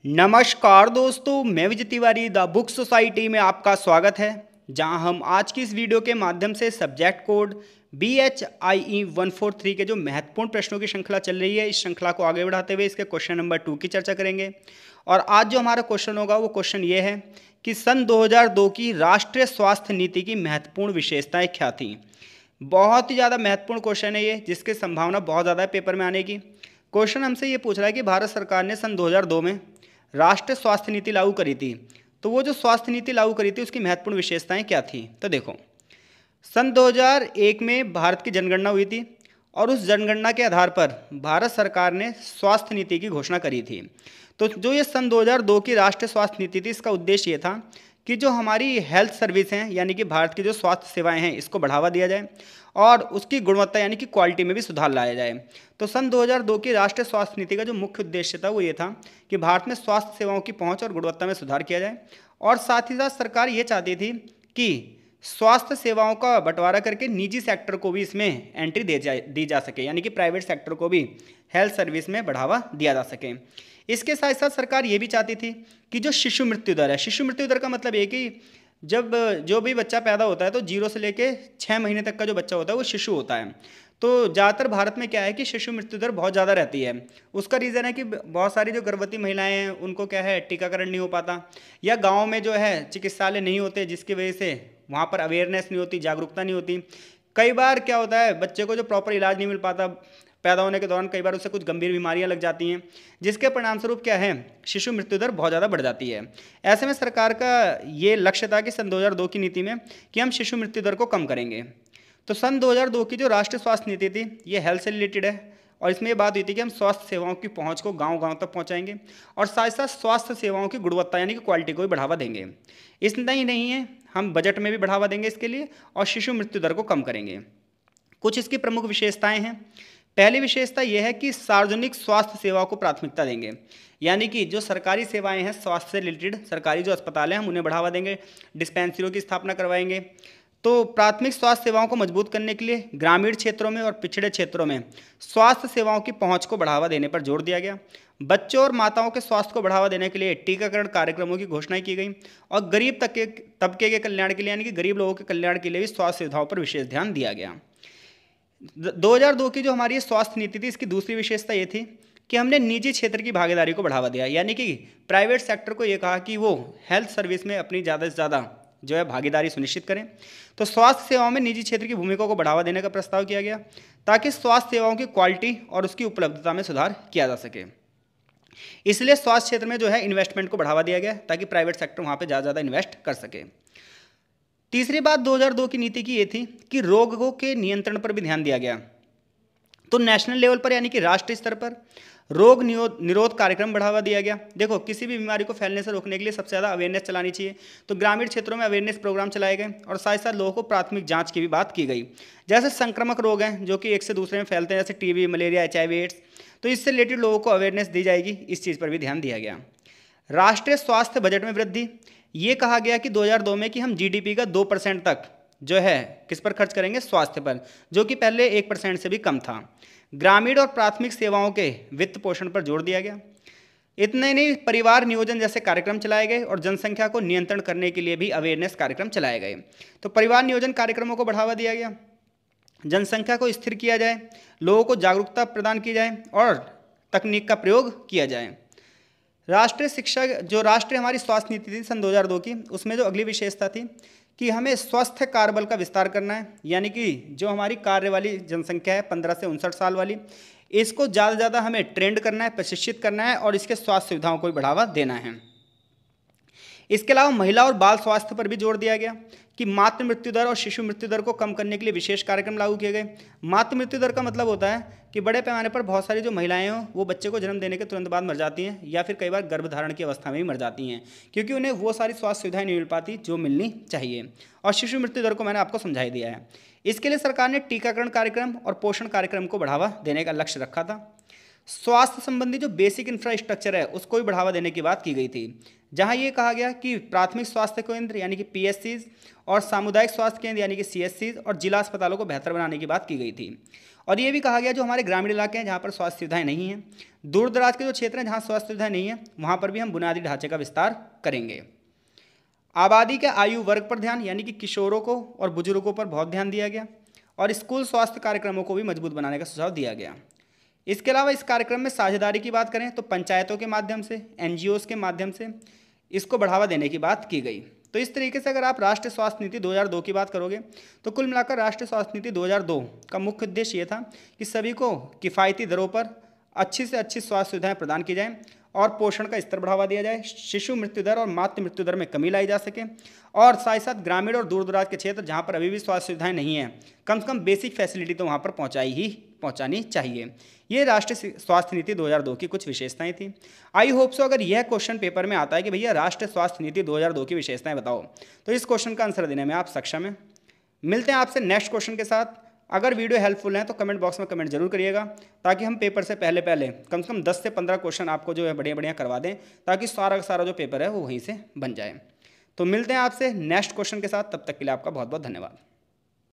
नमस्कार दोस्तों, मैं Vijay Tiwari the book society में आपका स्वागत है। जहां हम आज की इस वीडियो के माध्यम से सब्जेक्ट कोड BHIE 143 के जो महत्वपूर्ण प्रश्नों की श्रृंखला चल रही है, इस श्रृंखला को आगे बढ़ाते हुए इसके क्वेश्चन नंबर 2 की चर्चा करेंगे। और आज जो हमारा क्वेश्चन होगा वो क्वेश्चन ये है कि सन 2002 की राष्ट्रीय स्वास्थ्य नीति की महत्वपूर्ण विशेषताएं क्या थीं। बहुत ही ज़्यादा महत्वपूर्ण क्वेश्चन है ये, जिसकी संभावना बहुत ज़्यादा है पेपर में आने की। क्वेश्चन हमसे ये पूछ रहा है कि भारत सरकार ने सन 2002 में राष्ट्रीय स्वास्थ्य नीति लागू करी थी, तो वो जो स्वास्थ्य नीति लागू करी थी उसकी महत्वपूर्ण विशेषताएं क्या थी। तो देखो, सन 2001 में भारत की जनगणना हुई थी और उस जनगणना के आधार पर भारत सरकार ने स्वास्थ्य नीति की घोषणा करी थी। तो जो ये सन 2002 की राष्ट्रीय स्वास्थ्य नीति थी, इसका उद्देश्य ये था कि जो हमारी हेल्थ सर्विस हैं, यानी कि भारत की जो स्वास्थ्य सेवाएं हैं, इसको बढ़ावा दिया जाए और उसकी गुणवत्ता यानी कि क्वालिटी में भी सुधार लाया जाए। तो सन 2002 की राष्ट्रीय स्वास्थ्य नीति का जो मुख्य उद्देश्य था वो ये था कि भारत में स्वास्थ्य सेवाओं की पहुंच और गुणवत्ता में सुधार किया जाए। और साथ ही साथ सरकार ये चाहती थी कि स्वास्थ्य सेवाओं का बंटवारा करके निजी सेक्टर को भी इसमें एंट्री दी जा सके, यानी कि प्राइवेट सेक्टर को भी हेल्थ सर्विस में बढ़ावा दिया जा सके। इसके साथ साथ सरकार ये भी चाहती थी कि जो शिशु मृत्यु दर है, शिशु मृत्यु दर का मतलब ये कि जब जो भी बच्चा पैदा होता है तो 0 से लेके 6 महीने तक का जो बच्चा होता है वो शिशु होता है। तो ज़्यादातर भारत में क्या है कि शिशु मृत्यु दर बहुत ज़्यादा रहती है। उसका रीज़न है कि बहुत सारी जो गर्भवती महिलाएं हैं उनको क्या है, टीकाकरण नहीं हो पाता, या गांव में जो है चिकित्सालय नहीं होते, जिसकी वजह से वहाँ पर अवेयरनेस नहीं होती, जागरूकता नहीं होती। कई बार क्या होता है, बच्चे को जो प्रॉपर इलाज नहीं मिल पाता, पैदा होने के दौरान कई बार उससे कुछ गंभीर बीमारियां लग जाती हैं, जिसके परिणामस्वरूप क्या है, शिशु मृत्यु दर बहुत ज़्यादा बढ़ जाती है। ऐसे में सरकार का ये लक्ष्य था कि सन 2002 की नीति में कि हम शिशु मृत्यु दर को कम करेंगे। तो सन 2002 की जो राष्ट्रीय स्वास्थ्य नीति थी ये हेल्थ से रिलेटेड है, और इसमें ये बात हुई थी कि हम स्वास्थ्य सेवाओं की पहुंच को गांव-गांव तक पहुंचाएंगे और साथ साथ स्वास्थ्य सेवाओं की गुणवत्ता यानी कि क्वालिटी को भी बढ़ावा देंगे। इतना ही नहीं है, हम बजट में भी बढ़ावा देंगे इसके लिए और शिशु मृत्यु दर को कम करेंगे। कुछ इसकी प्रमुख विशेषताएं हैं। पहली विशेषता यह है कि सार्वजनिक स्वास्थ्य सेवाओं को प्राथमिकता देंगे, यानी कि जो सरकारी सेवाएं हैं स्वास्थ्य से रिलेटेड, सरकारी जो अस्पताल हैं हम उन्हें बढ़ावा देंगे, डिस्पेंसरियों की स्थापना करवाएंगे। तो प्राथमिक स्वास्थ्य सेवाओं को मजबूत करने के लिए ग्रामीण क्षेत्रों में और पिछड़े क्षेत्रों में स्वास्थ्य सेवाओं की पहुंच को बढ़ावा देने पर जोर दिया गया। बच्चों और माताओं के स्वास्थ्य को बढ़ावा देने के लिए टीकाकरण कार्यक्रमों की घोषणा की गई और गरीब तबके के कल्याण के लिए, यानी कि गरीब लोगों के कल्याण के लिए भी स्वास्थ्य सुविधाओं पर विशेष ध्यान दिया गया। 2002 की जो हमारी स्वास्थ्य नीति थी, इसकी दूसरी विशेषता ये थी कि हमने निजी क्षेत्र की भागीदारी को बढ़ावा दिया, यानी कि प्राइवेट सेक्टर को ये कहा कि वो हेल्थ सर्विस में अपनी ज़्यादा से ज़्यादा जो है भागीदारी सुनिश्चित करें। तो स्वास्थ्य सेवाओं में निजी क्षेत्र की भूमिका को बढ़ावा देने का प्रस्ताव किया गया ताकि स्वास्थ्य सेवाओं की क्वालिटी और उसकी उपलब्धता में सुधार किया जा सके। इसलिए स्वास्थ्य क्षेत्र में जो है इन्वेस्टमेंट को बढ़ावा दिया गया ताकि प्राइवेट सेक्टर वहाँ पर ज़्यादा इन्वेस्ट कर सके। तीसरी बात 2002 की नीति की ये थी कि रोगों के नियंत्रण पर भी ध्यान दिया गया। तो नेशनल लेवल पर यानी कि राष्ट्रीय स्तर पर रोग निरोध कार्यक्रम बढ़ावा दिया गया। देखो, किसी भी बीमारी को फैलने से रोकने के लिए सबसे ज़्यादा अवेयरनेस चलानी चाहिए, तो ग्रामीण क्षेत्रों में अवेयरनेस प्रोग्राम चलाए गए और साथ साथ लोगों को प्राथमिक जांच की भी बात की गई। जैसे संक्रामक रोग हैं जो कि एक से दूसरे में फैलते हैं, जैसे टीबी, मलेरिया, HIV, एड्स, तो इससे रिलेटेड लोगों को अवेयरनेस दी जाएगी, इस चीज़ पर भी ध्यान दिया गया। राष्ट्रीय स्वास्थ्य बजट में वृद्धि, ये कहा गया कि 2002 में कि हम GDP का 2% तक जो है किस पर खर्च करेंगे, स्वास्थ्य पर, जो कि पहले 1% से भी कम था। ग्रामीण और प्राथमिक सेवाओं के वित्त पोषण पर जोर दिया गया। इतने नहीं, परिवार नियोजन जैसे कार्यक्रम चलाए गए और जनसंख्या को नियंत्रण करने के लिए भी अवेयरनेस कार्यक्रम चलाए गए। तो परिवार नियोजन कार्यक्रमों को बढ़ावा दिया गया, जनसंख्या को स्थिर किया जाए, लोगों को जागरूकता प्रदान की जाए और तकनीक का प्रयोग किया जाए। राष्ट्रीय शिक्षा, जो राष्ट्रीय हमारी स्वास्थ्य नीति थी सन 2002 की, उसमें जो अगली विशेषता थी कि हमें स्वस्थ कार्यबल का विस्तार करना है, यानी कि जो हमारी कार्य वाली जनसंख्या है 15 से 59 साल वाली, इसको ज़्यादा से ज़्यादा हमें ट्रेंड करना है, प्रशिक्षित करना है और इसके स्वास्थ्य सुविधाओं को भी बढ़ावा देना है। इसके अलावा महिला और बाल स्वास्थ्य पर भी जोर दिया गया कि मातृ मृत्यु दर और शिशु मृत्यु दर को कम करने के लिए विशेष कार्यक्रम लागू किए गए। मातृ मृत्यु दर का मतलब होता है कि बड़े पैमाने पर बहुत सारी जो महिलाएं हों वो बच्चे को जन्म देने के तुरंत बाद मर जाती हैं, या फिर कई बार गर्भधारण की अवस्था में भी मर जाती हैं, क्योंकि उन्हें वो सारी स्वास्थ्य सुविधाएं नहीं मिल पाती जो मिलनी चाहिए। और शिशु मृत्यु दर को मैंने आपको समझा ही दिया है। इसके लिए सरकार ने टीकाकरण कार्यक्रम और पोषण कार्यक्रम को बढ़ावा देने का लक्ष्य रखा था। स्वास्थ्य संबंधी जो बेसिक इंफ्रास्ट्रक्चर है उसको भी बढ़ावा देने की बात की गई थी, जहां ये कहा गया कि प्राथमिक स्वास्थ्य केंद्र यानी कि पीएससीज और सामुदायिक स्वास्थ्य केंद्र यानी कि सीएससीज और जिला अस्पतालों को बेहतर बनाने की बात की गई थी। और ये भी कहा गया जो हमारे ग्रामीण इलाके हैं जहाँ पर स्वास्थ्य सुविधाएं नहीं हैं, दूर दराज के जो क्षेत्र हैं जहाँ स्वास्थ्य सुविधाएं नहीं है, वहाँ पर भी हम बुनियादी ढांचे का विस्तार करेंगे। आबादी के आयु वर्ग पर ध्यान यानी कि किशोरों को और बुजुर्गों पर बहुत ध्यान दिया गया और स्कूल स्वास्थ्य कार्यक्रमों को भी मजबूत बनाने का सुझाव दिया गया। इसके अलावा इस कार्यक्रम में साझेदारी की बात करें तो पंचायतों के माध्यम से, एनजीओज़ के माध्यम से इसको बढ़ावा देने की बात की गई। तो इस तरीके से अगर आप राष्ट्रीय स्वास्थ्य नीति 2002 की बात करोगे तो कुल मिलाकर राष्ट्रीय स्वास्थ्य नीति 2002 का मुख्य उद्देश्य ये था कि सभी को किफ़ायती दरों पर अच्छी से अच्छी स्वास्थ्य सुविधाएं प्रदान की जाएं और पोषण का स्तर बढ़ावा दिया जाए, शिशु मृत्यु दर और मातृ मृत्यु दर में कमी लाई जा सके और साथ ही साथ ग्रामीण और दूर दराज के क्षेत्र जहाँ पर अभी भी स्वास्थ्य सुविधाएं नहीं हैं, कम से कम बेसिक फैसिलिटी तो वहाँ पर पहुँचानी चाहिए। ये राष्ट्रीय स्वास्थ्य नीति 2002 की कुछ विशेषताएं थी। आई होप सो अगर यह क्वेश्चन पेपर में आता है कि भैया राष्ट्रीय स्वास्थ्य नीति 2002 की विशेषताएं बताओ, तो इस क्वेश्चन का आंसर देने में आप सक्षम हैं। मिलते हैं आपसे नेक्स्ट क्वेश्चन के साथ। अगर वीडियो हेल्पफुल है तो कमेंट बॉक्स में कमेंट जरूर करिएगा, ताकि हम पेपर से पहले कम से कम 10 से 15 क्वेश्चन आपको जो है बढ़िया करवा दें, ताकि सारा का सारा जो पेपर है वो वहीं से बन जाए। तो मिलते हैं आपसे नेक्स्ट क्वेश्चन के साथ, तब तक के लिए आपका बहुत बहुत धन्यवाद।